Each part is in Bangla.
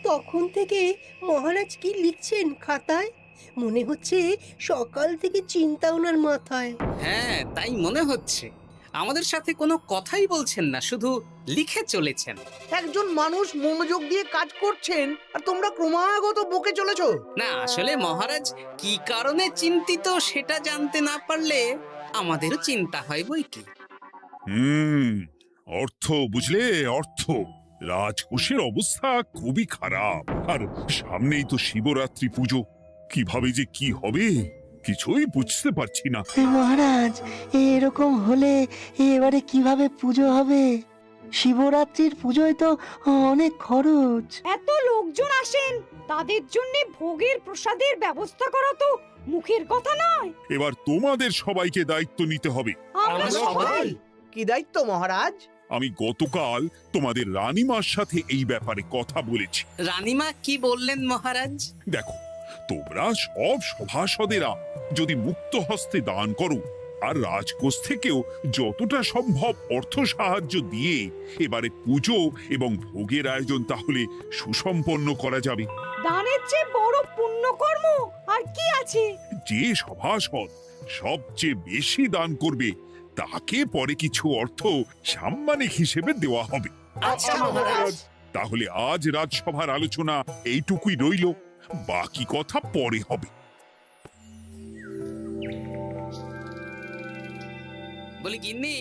তখন থেকে মহারাজ কি লিখছেন খাতায়? মনে হচ্ছে সকাল থেকে চিন্তা ওনার মাথায়। হ্যাঁ, তাই মনে হচ্ছে। আমাদের সাথে কোনো কথাই বলছেন না, শুধু লিখে চলেছেন। একজন মানুষ মনোযোগ দিয়ে কাজ করছেন আর তোমরা ক্রমাগত বকে চলেছো। না, আসলে মহারাজ কি কারণে চিন্তিত সেটা জানতে না পারলে আমাদেরও চিন্তা হয় বই কি। হুম অর্থ বুঝলে, অর্থ। রাজকোষের অবস্থা খুবই খারাপ। আর সামনেই তো শিবরাত্রি পুজো। কিভাবে যে কি হবে কিছুই বুঝতে পারছি না। মহারাজ, এরকম হলে এবারে কিভাবে পুজো হবে? শিবরাত্রির পুজোয় তো অনেক খরচ। এত লোকজন আসেন, তাদের জন্য ভোগের প্রসাদের ব্যবস্থা করা তো মুখের কথা নয়। এবার তোমাদের সবাইকে দায়িত্ব নিতে হবে। আমরা সবাই কি দায়িত্ব মহারাজ? আমি গতকাল তোমাদের রানীমার সাথে এই ব্যাপারে কথা বলেছি। রানীমা কি বললেন মহারাজ? দেখো, তোমরা সব সভাসদেরা যদি মুক্ত হস্তে দান করো আর রাজকোষ থেকেও যতটা সম্ভব অর্থ সাহায্য দিয়ে এবারে পুজো এবং ভোগের আয়োজন তাহলে সুসম্পন্ন করা যাবে। দানের চেয়ে বড় পুণ্যকর্ম আর কি আছে? যে সভাসদ সবচেয়ে বেশি দান করবে তাকে পরে কিছু অর্থ সাম্মানিক হিসেবে দেওয়া হবে। আচ্ছা মহারাজ। তাহলে আজ রাজসভার আলোচনা এইটুকুই রইল, বাকি কথা পরে হবে। বলি গিন্নি,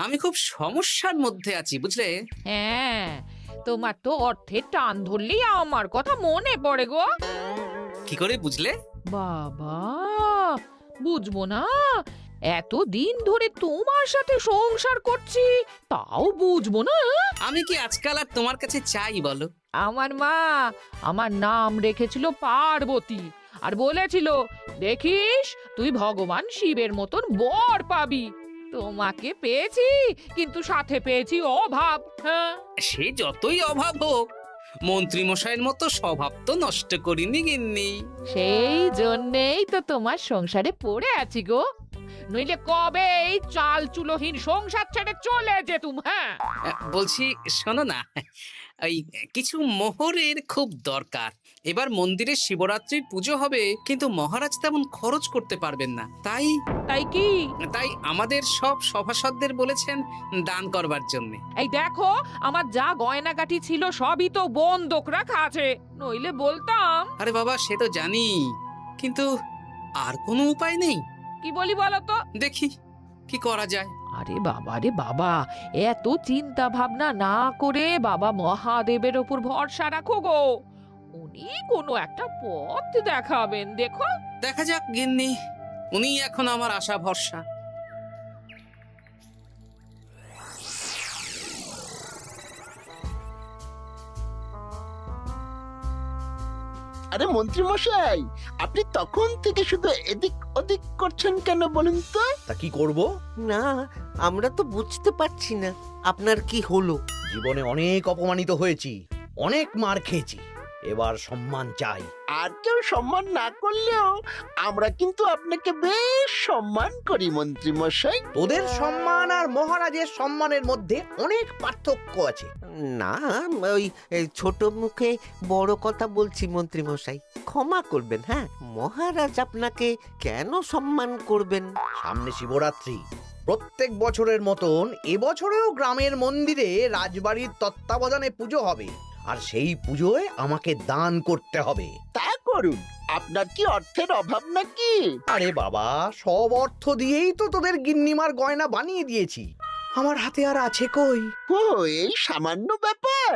আমি খুব সমস্যার মধ্যে আছি বুঝলে। হ্যাঁ, তোমার তো অর্থের টান ধরলেই আমার কথা মনে পড়ে গো। কি করে বুঝলে? বাবা, বুঝবো না? এতদিন ধরে তোমার সাথে সংসার করছি, তাও বুঝবো না? আমি কি আজকাল আর তোমার কাছে চাই বলো? আমার মা আমার নাম রেখেছিল পার্বতী, আর বলেছিল দেখিস তুই ভগবান শিবের মতন বর পাবি। তোমাকে পেয়েছি, কিন্তু সাথে পেয়েছি অভাব। হ্যাঁ, সে যতই অভাব হোক, মন্ত্রী মশাইয়ের মতো স্বভাব তো নষ্ট করিনি গিন্নি। সেই জন্যেই তো তোমার সংসারে পড়ে আছি গো, নইলে কবে এই চাল চুলোহীন সংসার ছেড়ে চলে যেতুম। হ্যাঁ, বলছি শোনো না, ওই কিছু মোহরের খুব দরকার। এবার মন্দিরে শিবরাত্রির পুজো হবে, কিন্তু মহারাজ তেমন খরচ করতে পারবেন না। তাই তাই কি? তাই আমাদের সব সভাসদদের বলেছেন দান করবার জন্য। এই দেখো, আমার যা গয়নাগাটি ছিল সবই তো বন্ধক রাখা আছে, নইলে বলতাম। আরে বাবা, সে তো জানি, কিন্তু আর কোনো উপায় নেই। কি বলি বলো তো? দেখি কি করা যায়। আরে বাবা রে বাবা, এত চিন্তা ভাবনা না করে বাবা মহাদেবের ওপর ভরসা রাখো গো, উনি কোনো একটা পথ দেখাবেন। দেখো, দেখা যাক গিন্নি, উনি এখন আমার আশা ভরসা। আরে মন্ত্রী মশাই, আপনি তখন থেকে শুধু এদিক ওদিক করছেন কেন বলুন তো? তা কি করব? না, আমরা তো বুঝতে পারছি না আপনার কি হলো। জীবনে অনেক অপমানিত হয়েছি, অনেক মার খেয়েছি, এবার সম্মান চাই। আর কেউ সম্মান না করলেও আমরা কিন্তু আপনাকে বেশ সম্মান করি মন্ত্রী মশাই। তোদের সম্মান আর মহারাজের সম্মানের মধ্যে অনেক পার্থক্য আছে। না, ওই এই ছোট মুখে বড় কথা বলছি মন্ত্রী মশাই, ক্ষমা করবেন। হ্যাঁ, মহারাজ আপনাকে কেন সম্মান করবেন? সামনে শিবরাত্রি, প্রত্যেক বছরের মতন এবছরেও গ্রামের মন্দিরে রাজবাড়ির তত্ত্বাবধানে পুজো হবে, আর সেই পুজোয় আমাকে দান করতে হবে। তা করুন, আপনার কি অর্থের অভাব নাকি? আরে বাবা, সব অর্থ দিয়েই তো তোদের গিন্নিমার গয়না বানিয়ে দিয়েছি, আমার হাতে আর আছে কই? ও, এই সামান্য ব্যাপার।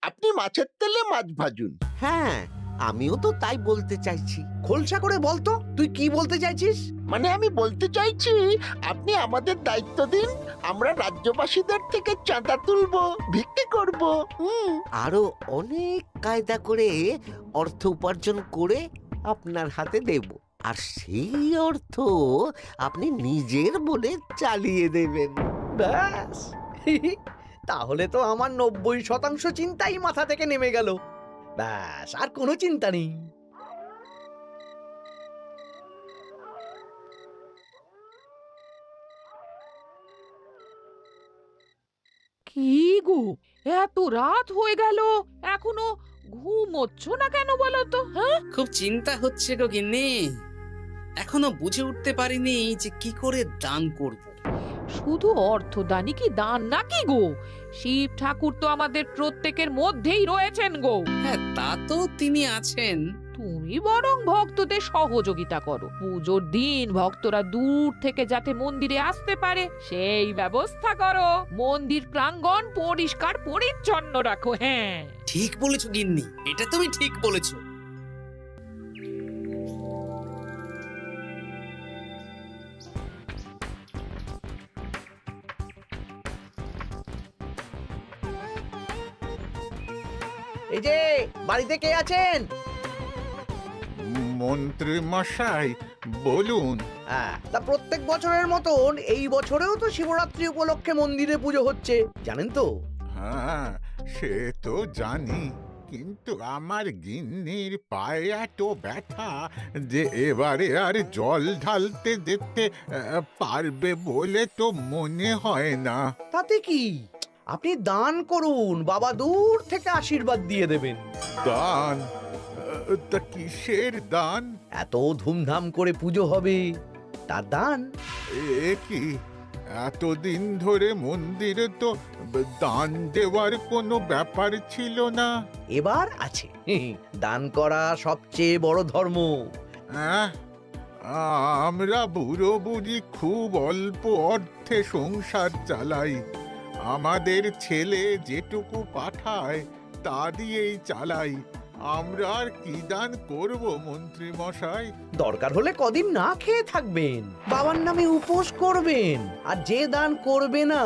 আপনি মাছের তেলে মাছ ভাজুন। হ্যাঁ, আমিও তো তাই বলতে চাইছি। খোলসা করে বলতো তুই কি বলতে চাইছিস? মানে আমি বলতে চাইছি, আপনি আমাদের দায়িত্ব দিন, আমরা রাজ্যবাসীদের থেকে চাঁদা তুলবো, ভিক্ষে করব। আরো অনেক কায়দা করে অর্থ উপার্জন করে আপনার হাতে দেব, আর সেই অর্থ আপনি নিজের বলে চালিয়ে দেবেন। ব্যাস, তাহলে তো আমার 90% চিন্তাই মাথা থেকে নেমে গেল। ব্যাস, আর কোনো চিন্তা নেই। কি গো, এত রাত হয়ে গেল, এখনো ঘুমোচ্ছ না কেন বলো তো? হ্যাঁ, খুব চিন্তা হচ্ছে গো গিন্নি, এখনো বুঝে উঠতে পারিনি যে কি করে দান করব। শুধু অর্থদানই কি দান নাকি গো? শিব ঠাকুর তো আমাদের প্রত্যেকের মধ্যেই রয়েছেন গো। হ্যাঁ, তা তো তিনি আছেন। তুমি বরং ভক্তদের সহযোগিতা করো। পুজোর দিন ভক্তরা দূর থেকে যাতে মন্দিরে আসতে পারে সেই ব্যবস্থা করো। মন্দির প্রাঙ্গণ পরিষ্কার পরিচ্ছন্ন রাখো। হ্যাঁ, ঠিক বলেছো গিন্নি, এটা তুমি ঠিক বলেছো। এই যে বাড়িতে কে আছেন? মন্ত্রী মশাই বলুন। হ্যাঁ, তা প্রত্যেক বছরের মতন এই বছরেও তো শিবরাত্রি উপলক্ষে মন্দিরে পুজো হচ্ছে, জানেন তো? হ্যাঁ, সে তো জানি, কিন্তু আমার গিন্নির পায়ে এত ব্যথা যে এবারে আর জল ঢালতে যেতে পারবে বলে তো মনে হয় না। তাতে কি, আপনি দান করুন, বাবা দূর থেকে আশীর্বাদ দিয়ে দেবেন। দান? তা কিসের দান? এত ধুমধাম করে পুজো হবে, তার দান। এ কি, এতদিন ধরে মন্দিরে তো দান দেওয়ার কোনো ব্যাপার ছিল না। এবার আছে। দান করা সবচেয়ে বড় ধর্ম। হ্যাঁ, আমরা বুড়ো বুড়ি খুব অল্প অর্থে সংসার চালাই। আমাদের ছেলে যেটুকু পাঠায় তা দিয়েই চালাই। আমরা আর কি দান করব মন্ত্রী মশাই? দরকার হলে কদিন না খেয়ে থাকবেন, বাবার নামে উপোস করবেন, আর যে দান করবে না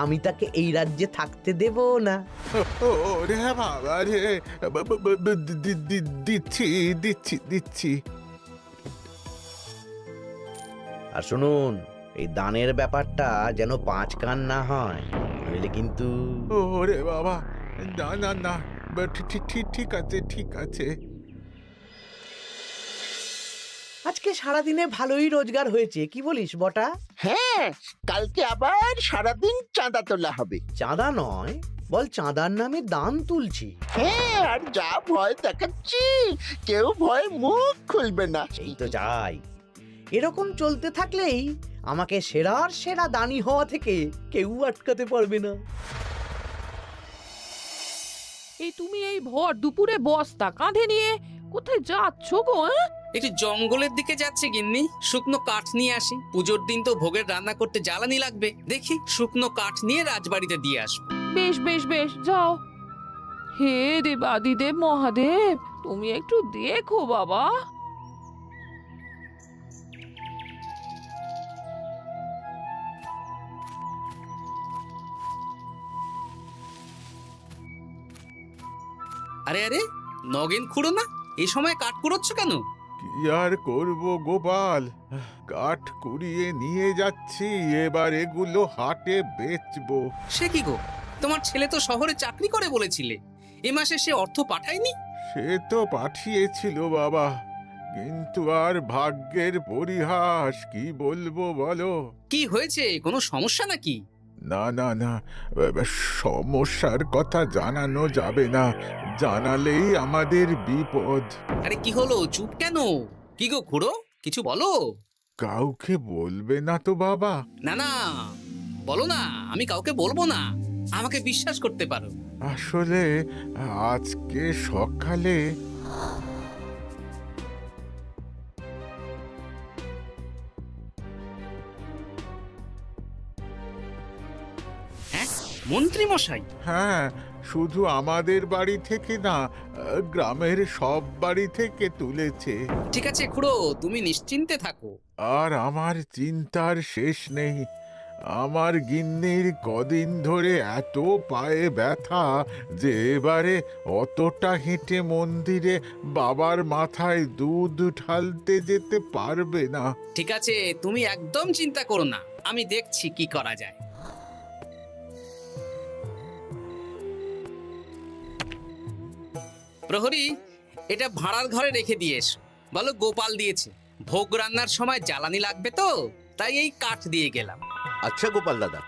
আমি তাকে এই রাজ্যে থাকতে দেব না। ওরে বাবা রে, দিচ্ছি দিচ্ছি দিচ্ছি। আর শুনুন, এই দানের ব্যাপারটা যেন 5 কান না হয়, নইলে কিন্তু। ওরে বাবা, না না না, ঠিক আছে ঠিক আছে। আজকে সারাদিনে ভালোই রোজগার হয়েছে, কি বলিস বটা? হ্যাঁ, কালকে আবার সারাদিন চাঁদা তোলা হবে। চাঁদা নয়, বল চাঁদার নামে দান তুলছি। হ্যাঁ, আর যা ভয় দেখাচ্ছি, কেউ ভয় মুখ খুলবে না। এই তো যাই, এরকম চলতে থাকলেই আমাকে সেরার সেরা দানি হওয়া থেকে কেউ আটকাতে পারবে না। এই তুমি এই ভর দুপুরে বস্তা কাঁধে নিয়ে কোথায় যাচ্ছ গো? হ্যাঁ, একটু জঙ্গলের দিকে যাচ্ছে গিন্নি, শুকনো কাঠ নিয়ে আসি। পুজোর দিন তো ভোগের রান্না করতে জ্বালানি লাগবে, দেখি শুকনো কাঠ নিয়ে রাজবাড়িতে দিয়ে আসবো। বেশ বেশ বেশ, যাও। হে দেবাদিদেব মহাদেব, তুমি একটু দেখো বাবা। আরে আরে, নগেন খুঁড়ো না, এই সময় কাঠ কুড়োচ্ছ কেন? কি আর করব গোপাল, কাঠ কুড়িয়ে নিয়ে যাচ্ছি, এবার এগুলো হাটে বেচবো। সে কি গো, তোমার ছেলে তো শহরে চাকরি করে বলেছিলে, এ মাসে সে অর্থ পাঠায়নি? সে তো পাঠিয়েছিল বাবা, কিন্তু আর ভাগ্যের পরিহাস, কি বলবো বলো। কি হয়েছে, কোনো সমস্যা নাকি? না না না, সমস্যার কথা জানানো যাবে না, জানালেই আমাদের বিপদ। আরে কি হলো, চুপ কেন? কি গো খুড়ো, কিছু বলো। কাউকে বলবে না তো বাবা? না না, বলো না, আমি কাউকে বলবো না, আমাকে বিশ্বাস করতে পারো। আসলে আজকে সকালে হ্যাঁ, মন্ত্রী মশাই? হ্যাঁ, শুধু আমাদের বাড়ি থেকে না, গ্রামের সব বাড়ি থেকে তুলেছে। ঠিক আছে খুড়ো, তুমি নিশ্চিন্তে থাকো। আর আমার চিন্তার শেষ নেই। আমার গিন্নির কদিন ধরে এত পায়ে ব্যথা যে এবারে অতটা হেঁটে মন্দিরে বাবার মাথায় দুধ ঢালতে যেতে পারবে না। ঠিক আছে, তুমি একদম চিন্তা করো না, আমি দেখছি কি করা যায়। প্রহরী, এটা ভাড়ার ঘরে রেখে দিয়ে এসো। বলো গোপাল দিয়েছে, ভোগ রান্নার সময় জ্বালানি লাগবে তো, তাই এই কাঠ দিয়ে গেলাম। আচ্ছা গোপাল দাদা।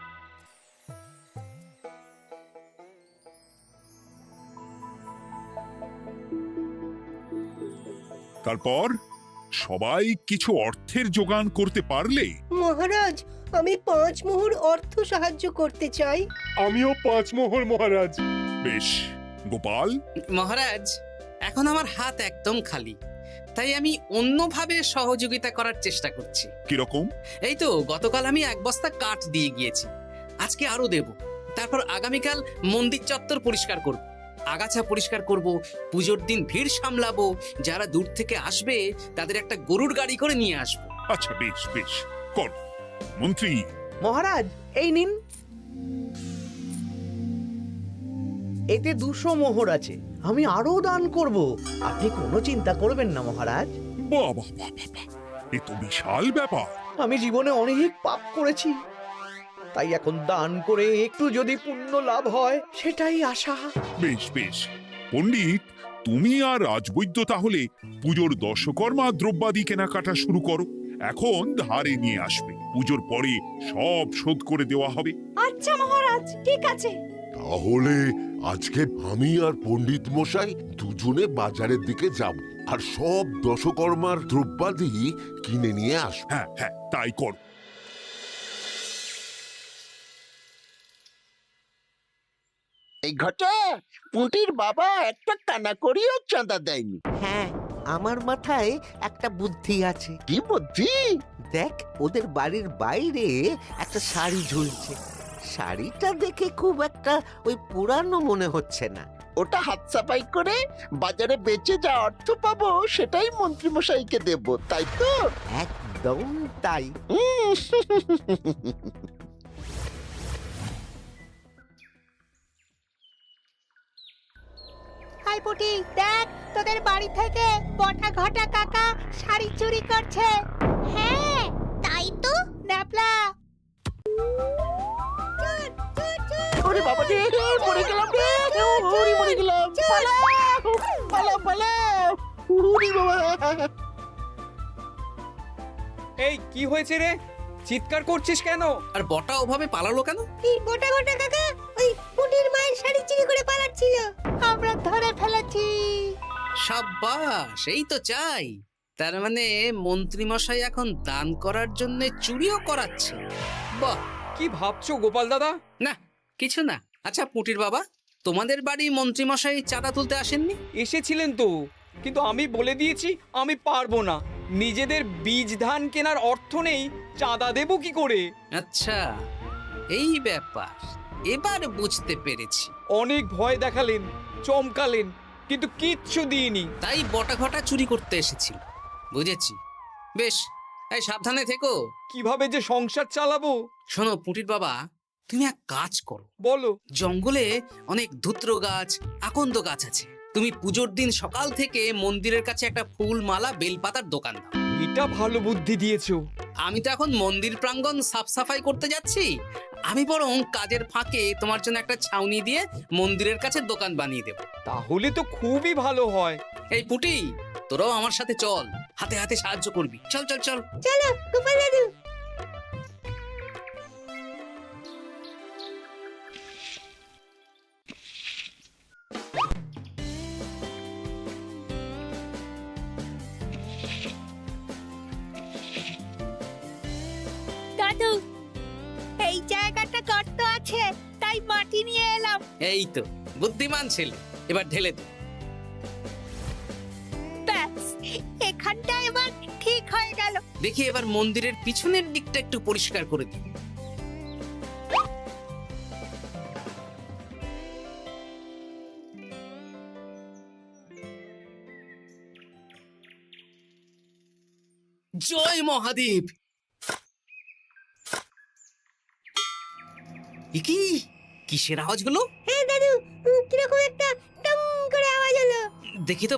তারপর সবাই কিছু অর্থের যোগান করতে পারলে মহারাজ, আমি 5 মোহর অর্থ সাহায্য করতে চাই। আমিও 5 মোহর মহারাজ। বেশ। গোপাল, মহারাজ, এখন আমার হাত একদম খালি, তাই আমি অন্যভাবে সহযোগিতা করার চেষ্টা করছি। কিরকম? এই তো গতকাল আমি 1 বস্তা কাঠ দিয়ে গিয়েছি, আজকে আরো দেব। তারপর আগামীকাল মন্দির চত্বর পরিষ্কার করব, আগাছা পরিষ্কার করব, পুজোর দিন ভিড় সামলাবো, যারা দূর থেকে আসবে তাদের একটা গরুর গাড়ি করে নিয়ে আসবো। আচ্ছা, বেশ বেশ, কর। মন্ত্রী, মহারাজ, এই নিন। এতে 200 মোহর আছে, আমি আরো দান করব, আপনি কোনো চিন্তা করবেন না মহারাজ। বাহ বাহ বাহ বাহ বাহ, এ তো বিশাল ব্যাপার। আমি জীবনে অনেক পাপ করেছি, তাই এখন দান করে একটু যদি পুণ্য লাভ হয় সেটাই আশা। বেশ বেশ। পণ্ডিত, তুমি আর রাজবৈদ্য তাহলে পুজোর দশকর্মা দ্রব্যাদি কেনাকাটা শুরু করো। এখন ধারে নিয়ে আসবে, পুজোর পরে সব শোধ করে দেওয়া হবে। আচ্ছা মহারাজ, ঠিক আছে। তাহলে আজকে আমি আর পণ্ডিত মশাই দুজনে বাজারের দিকে যাব আর সব দশকর্মার দ্রব্যাদি কিনে নিয়ে আসব। হ্যাঁ হ্যাঁ, তাই কর। এই ঘটা পুঁটির বাবা একটা কানা করিও চাঁদা দেয়নি। হ্যাঁ, আমার মাথায় একটা বুদ্ধি আছে। কি বুদ্ধি? দেখ, ওদের বাড়ির বাইরে একটা শাড়ি ঝুলছে। শাড়িটা দেখে খুব একটা ওই পুরানো মনে হচ্ছে না। ওটা হাত সাফাই করে বাজারে বেচে যা অর্থ পাবো সেটাই মন্ত্রী মশাইকে দেব, তাই তো? একদম তাই। হাই পুটি, দেখ তোদের বাড়ি থেকে বটা ঘটা কাকা শাড়ি চুরি করছে। হ্যাঁ, তাই তো। ন্যাপলা, ওরে বাবা রে, মরে গেলাম রে, ওরে মরে গেলাম। পালাও পালাও পালাও, ওরে বাবা। এই কি হয়েছে রে? চিৎকার করছিস কেন? আর বটা ওভাবে পালালো কেন? এই গোটা গোটা কাকা ওই পুটির মায়ের শাড়ি চুরি করে পালাচ্ছিল, আমরা ধরে ফেলেছি। সাব্বাস, এই তো চাই। তার মানে মন্ত্রী মশাই এখন দান করার জন্য চুরিও করাচ্ছে। বাহ! কি ভাবছো গোপাল দাদা? না, কিছু না। আচ্ছা পুটির বাবা, তোমাদের বাড়ি মন্ত্রী মশাই চাঁদা তুলতে আসেননি? এসেছিলেন তো, কিন্তু আমি বলে দিয়েছি আমি পারবো না। নিজেদের বীজ ধান কেনার অর্থ নেই, চাঁদা দেবো কি করে? আচ্ছা, এই ব্যাপার, এবার বুঝতে পেরেছি। অনেক ভয় দেখালেন, চমকালেন, কিন্তু কিচ্ছু দিইনি। তাই বটা ঘটা চুরি করতে এসেছিল, বুঝেছি। বেশ, এই সাবধানে থেকো। কিভাবে যে সংসার চালাবো? শোনো পুটির বাবা, তুমি এক কাজ করো। বলো। জঙ্গলে অনেক ধুত্র গাছ, আকন্দ গাছ আছে। তুমি পুজোর দিন সকাল থেকে মন্দিরের কাছে একটা ফুল মালা বেলপাতার দোকান দাও। এটা ভালো বুদ্ধি দিয়েছো। আমি তো এখন মন্দির প্রাঙ্গণ সাফ সাফাই করতে যাচ্ছি, আমি বরং কাজের ফাঁকে তোমার জন্য একটা ছাউনি দিয়ে মন্দিরের কাছে দোকান বানিয়ে দেব। তাহলে তো খুবই ভালো হয়। এই পুটি, তোরাও আমার সাথে চল, হাতে হাতে সাহায্য করবি। চল চল চল। চলো গোপাল দাদু। দাদু, এই জায়গাটা গর্ত আছে, তাই মাটি নিয়ে এলাম। এই তো বুদ্ধিমান ছেলে, এবার ঢেলে দে। ব্যাস, এখানটা এবার ঠিক হয়ে গেল। দেখি এবার মন্দিরের পিছনের দিকটা একটু পরিষ্কার করে দিই। জয় মহাদেব। কি কিসের আওয়াজ হলো? হ্যাঁ দাদু, কিরকম একটা টং করে আওয়াজ হলো। দেখি তো।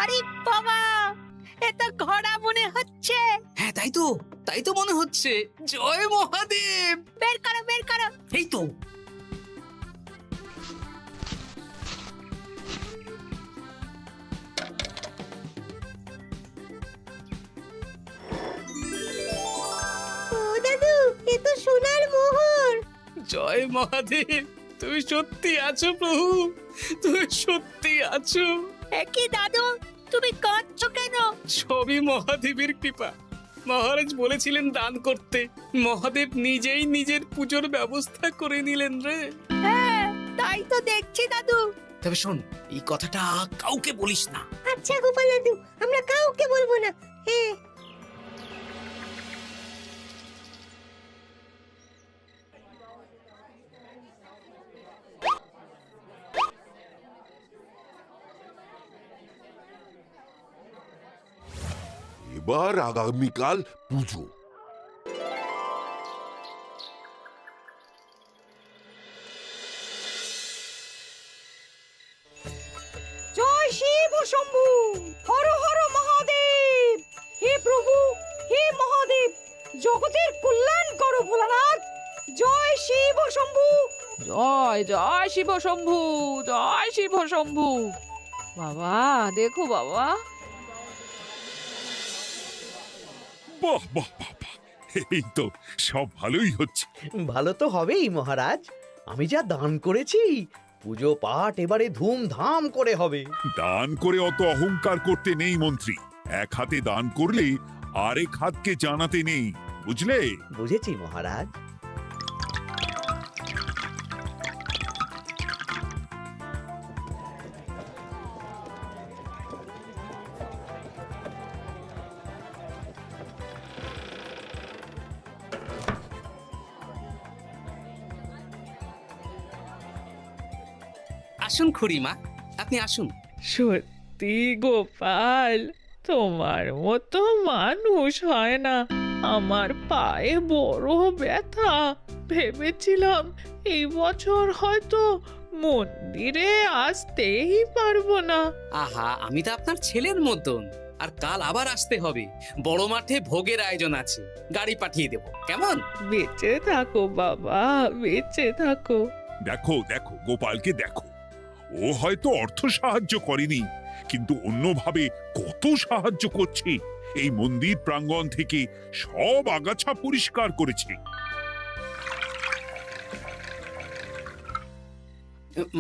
আরে বাবা, এটা ঘোড়া মনে হচ্ছে। হ্যাঁ তাই তো মনে হচ্ছে। জয় মহাদেব। বের করো বের করো। এই তো। ও দাদু, এ তো সোনার মোহর। জয় মহাদেব। তুমি সত্যি আছো প্রভু, তুমি সত্যি আছো। একই দাদু, তুমি কাঁদছো কেন? সবই মহাদেবের কৃপা। মহারাজ বলেছিলেন দান করতে, মহাদেব নিজেই নিজের পুজোর ব্যবস্থা করে নিলেন রে। হ্যাঁ, তাই তো দেখছি দাদু। তবে শোন, এই কথাটা কাউকে বলিস না। আচ্ছা গোপাল দাদু, আমরা কাউকে বলবো না। হ্যাঁ। এবার আগামীকাল পুজো। জয় শিব শম্ভু, হর হর মহাদেব। হে প্রভু, হে মহাদেব, জগতের কল্যাণ করো ভোলানাথ। জয় শিব শম্ভু। জয় জয় শিব শম্ভু, জয় শিব শম্ভু। বাবা দেখো বাবা, বাহ বাহ বাহ বাহ, এই তো সব ভালোই হচ্ছে। ভালো তো হবেই মহারাজ। আমি যা দান করেছি, পুজো পাঠ এবারে ধুমধাম করে হবে। দান করে অত অহংকার করতে নেই মন্ত্রী। এক হাতে দান করলে আরেক হাতকে জানাতে নেই, বুঝলে? বুঝেছি মহারাজ। আসুন খুড়িমা, আপনি আসুন। সত্যি গোপাল, তোমার মতো মানুষ হয় না। আমার পায়ে বড় ব্যথা, ভেবেছিলাম এই বছর হয়তো মন্দিরে আসতেই পারবো না। আহা, আমি তো আপনার ছেলের মতন। আর কাল আবার আসতে হবে, বড় মাঠে ভোগের আয়োজন আছে, গাড়ি পাঠিয়ে দেব, কেমন? বেঁচে থাকো বাবা, বেঁচে থাকো। দেখো দেখো গোপালকে দেখো, ও হয়তো অর্থ সাহায্য করেনি, কিন্তু অন্যভাবে কত সাহায্য করছে। এই মন্দির প্রাঙ্গণ থেকে সব আগাছা পরিষ্কার করেছে।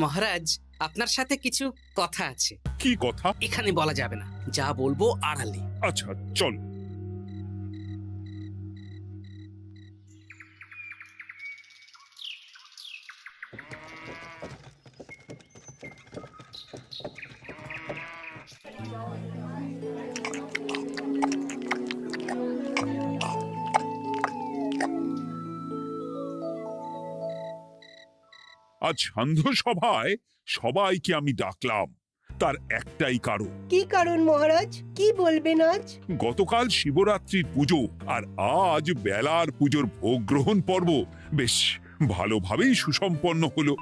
মহারাজ, আপনার সাথে কিছু কথা আছে। কি কথা? এখানে বলা যাবে না, যা বলবো আড়ালে। আচ্ছা চল। আজ সান্ধ্য সভায় সবাইকে আমি ডাকলাম, তার একটাই কারণ। কি কারণ মহারাজ? কি বলবেন আজ? গতকাল শিবরাত্রির পুজো আর আজ বেলার পুজোর ভোগ গ্রহণ পর্ব বেশ ভালোভাবেই সুসম্পন্ন হলো।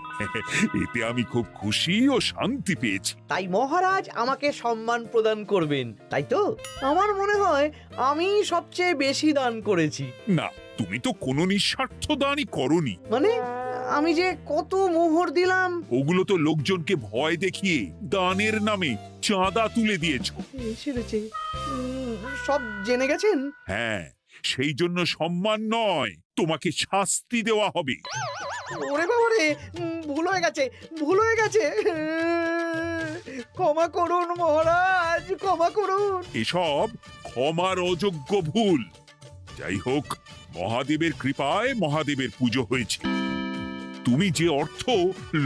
এতে আমি খুব খুশি ও শান্তি পেয়েছি। তাই মহারাজ আমাকে সম্মান প্রদান করবেন, তাই তো? আমার মনে হয় আমি সবচেয়ে বেশি দান করেছি। না, তুমি তো কোনো নিঃস্বার্থ দানই করনি। মানে আমি যে কত মোহর দিলাম। ওগুলো তো লোকজনকে ভয় দেখিয়ে দানের নামে চাঁদা তুলে দিয়েছো। সেরেছে, সব জেনে গেছেন। হ্যাঁ, সেই জন্য সম্মান নয়, তোমাকে শাস্তি দেওয়া হবে। ওরে বাবা রে, ভুল হয়ে গেছে, ভুল হয়ে গেছে। ক্ষমা করুন মহারাজ, ক্ষমা করুন। এসব ক্ষমার অযোগ্য ভুল। যাই হোক, মহাদেবের কৃপায় মহাদেবের পুজো হয়েছে। তুমি যে অর্থ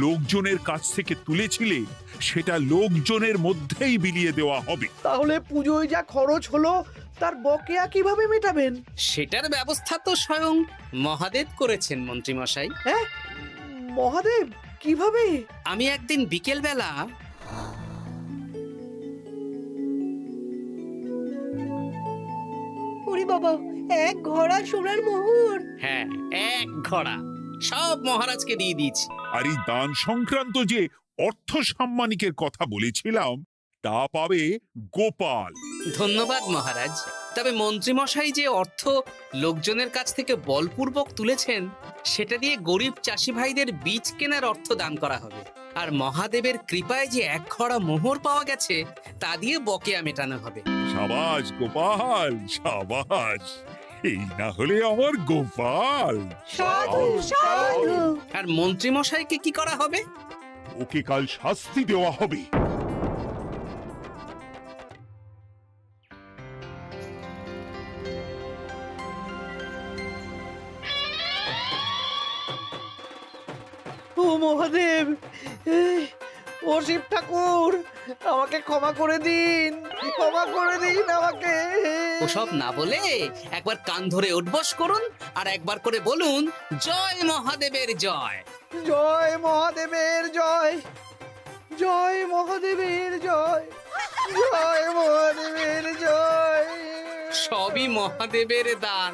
লোকজনের কাছ থেকে তুলেছিলে সেটা লোকজনের মধ্যেই বিলিয়ে দেওয়া হবে। তাহলে পুজোয় যা খরচ হলো তার বকেয়া কিভাবে মেটাবেন? সেটার ব্যবস্থা তো স্বয়ং মহাদেব করেছেন মন্ত্রী মশাই। হ্যাঁ, মহাদেব কিভাবে? আমি একদিন বিকেল বেলা ওরে বাবা, এক ঘোড়া সোনার মোহর। হ্যাঁ, এক ঘোড়া সব মহারাজকে দিয়ে দিয়েছি। আর এই দান সংক্রান্ত যে অর্থ সাম্মানিকের কথা বলেছিলাম তা পাবে গোপাল। ধন্যবাদ মহারাজ। তবে মন্ত্রী মশাই যে অর্থ লোকজনের কাছ থেকে বলপূর্বক তুলেছেন সেটা দিয়ে গরিব চাষি ভাইদের বীজ কেনার অর্থ দান করা হবে। আর মহাদেবের কৃপায় যে এক খড়া মোহর পাওয়া গেছে তা দিয়ে বকেয়া মেটানো হবে। সাবাস গোপাল, সাবাস। এই না হলে আমার গোপাল। সাধু সাধু। আর মন্ত্রী মশাইকে কি করা হবে? ওকে কাল শাস্তি দেওয়া হবে। ও মহাদেব, ও শিব ঠাকুর, আমাকে ক্ষমা করে দিন, ক্ষমা করে দিন আমাকে। ওসব না বলে একবার কান ধরে উঠবস করুন আর একবার করে বলুন, জয় মহাদেবের জয়। জয় মহাদেবের জয়, জয় মহাদেবের জয়, জয় মহাদেবের জয়। সবই মহাদেবের দান।